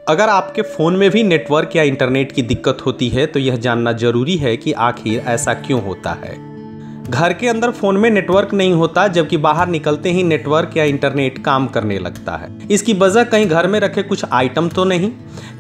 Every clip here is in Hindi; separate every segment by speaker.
Speaker 1: अगर आपके फ़ोन में भी नेटवर्क या इंटरनेट की दिक्कत होती है तो यह जानना ज़रूरी है कि आखिर ऐसा क्यों होता है। घर के अंदर फ़ोन में नेटवर्क नहीं होता, जबकि बाहर निकलते ही नेटवर्क या इंटरनेट काम करने लगता है। इसकी वजह कहीं घर में रखे कुछ आइटम तो नहीं।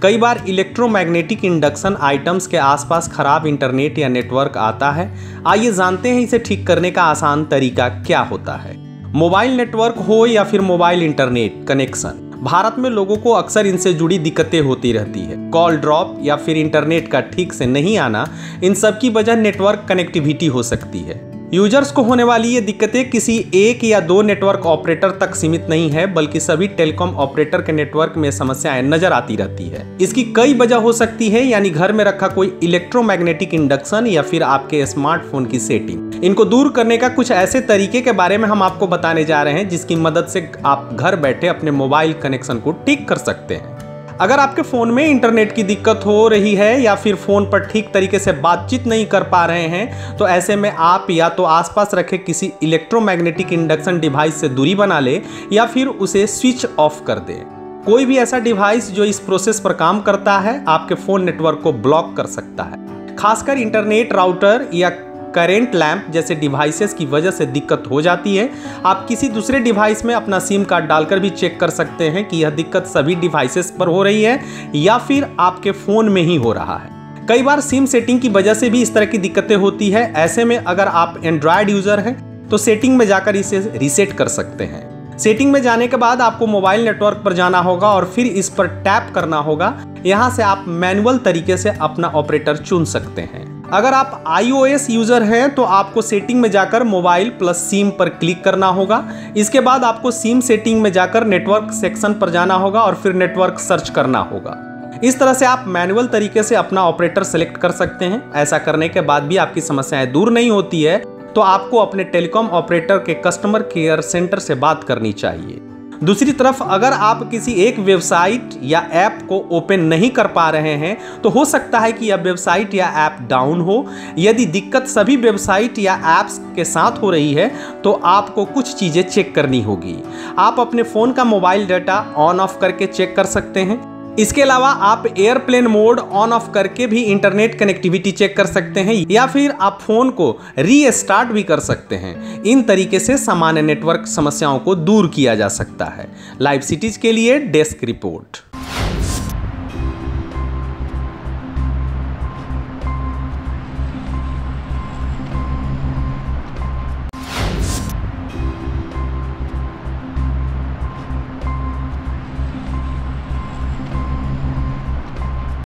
Speaker 1: कई बार इलेक्ट्रोमैग्नेटिक इंडक्शन आइटम्स के आसपास खराब इंटरनेट या नेटवर्क आता है। आइए जानते हैं इसे ठीक करने का आसान तरीका क्या होता है। मोबाइल नेटवर्क हो या फिर मोबाइल इंटरनेट कनेक्शन, भारत में लोगों को अक्सर इनसे जुड़ी दिक्कतें होती रहती है। कॉल ड्रॉप या फिर इंटरनेट का ठीक से नहीं आना, इन सब की वजह नेटवर्क कनेक्टिविटी हो सकती है। यूजर्स को होने वाली ये दिक्कतें किसी एक या दो नेटवर्क ऑपरेटर तक सीमित नहीं है, बल्कि सभी टेलीकॉम ऑपरेटर के नेटवर्क में समस्याएं नजर आती रहती है। इसकी कई वजह हो सकती है, यानी घर में रखा कोई इलेक्ट्रोमैग्नेटिक इंडक्शन या फिर आपके स्मार्टफोन की सेटिंग। इनको दूर करने का कुछ ऐसे तरीके के बारे में हम आपको बताने जा रहे हैं जिसकी मदद से आप घर बैठे अपने मोबाइल कनेक्शन को ठीक कर सकते हैं। अगर आपके फ़ोन में इंटरनेट की दिक्कत हो रही है या फिर फ़ोन पर ठीक तरीके से बातचीत नहीं कर पा रहे हैं, तो ऐसे में आप या तो आसपास रखे किसी इलेक्ट्रोमैग्नेटिक इंडक्शन डिवाइस से दूरी बना ले या फिर उसे स्विच ऑफ कर दे। कोई भी ऐसा डिवाइस जो इस प्रोसेस पर काम करता है आपके फ़ोन नेटवर्क को ब्लॉक कर सकता है। खासकर इंटरनेट राउटर या करेंट लैंप जैसे डिवाइसेस की वजह से दिक्कत हो जाती है। आप किसी दूसरे डिवाइस में अपना सिम कार्ड डालकर भी चेक कर सकते हैं कि यह दिक्कत सभी डिवाइसेस पर हो रही है या फिर आपके फ़ोन में ही हो रहा है। कई बार सिम सेटिंग की वजह से भी इस तरह की दिक्कतें होती है। ऐसे में अगर आप एंड्रॉयड यूज़र हैं तो सेटिंग में जाकर इसे रीसेट कर सकते हैं। सेटिंग में जाने के बाद आपको मोबाइल नेटवर्क पर जाना होगा और फिर इस पर टैप करना होगा। यहाँ से आप मैनुअल तरीके से अपना ऑपरेटर चुन सकते हैं। अगर आप iOS यूज़र हैं तो आपको सेटिंग में जाकर मोबाइल प्लस सिम पर क्लिक करना होगा। इसके बाद आपको सिम सेटिंग में जाकर नेटवर्क सेक्शन पर जाना होगा और फिर नेटवर्क सर्च करना होगा। इस तरह से आप मैनुअल तरीके से अपना ऑपरेटर सेलेक्ट कर सकते हैं। ऐसा करने के बाद भी आपकी समस्याएं दूर नहीं होती है तो आपको अपने टेलीकॉम ऑपरेटर के कस्टमर केयर सेंटर से बात करनी चाहिए। दूसरी तरफ अगर आप किसी एक वेबसाइट या ऐप को ओपन नहीं कर पा रहे हैं तो हो सकता है कि यह वेबसाइट या ऐप डाउन हो। यदि दिक्कत सभी वेबसाइट या ऐप्स के साथ हो रही है तो आपको कुछ चीज़ें चेक करनी होगी। आप अपने फ़ोन का मोबाइल डाटा ऑन ऑफ करके चेक कर सकते हैं। इसके अलावा आप एयरप्लेन मोड ऑन ऑफ करके भी इंटरनेट कनेक्टिविटी चेक कर सकते हैं या फिर आप फ़ोन को रीस्टार्ट भी कर सकते हैं। इन तरीके से सामान्य नेटवर्क समस्याओं को दूर किया जा सकता है। लाइव सिटीज़ के लिए डेस्क रिपोर्ट।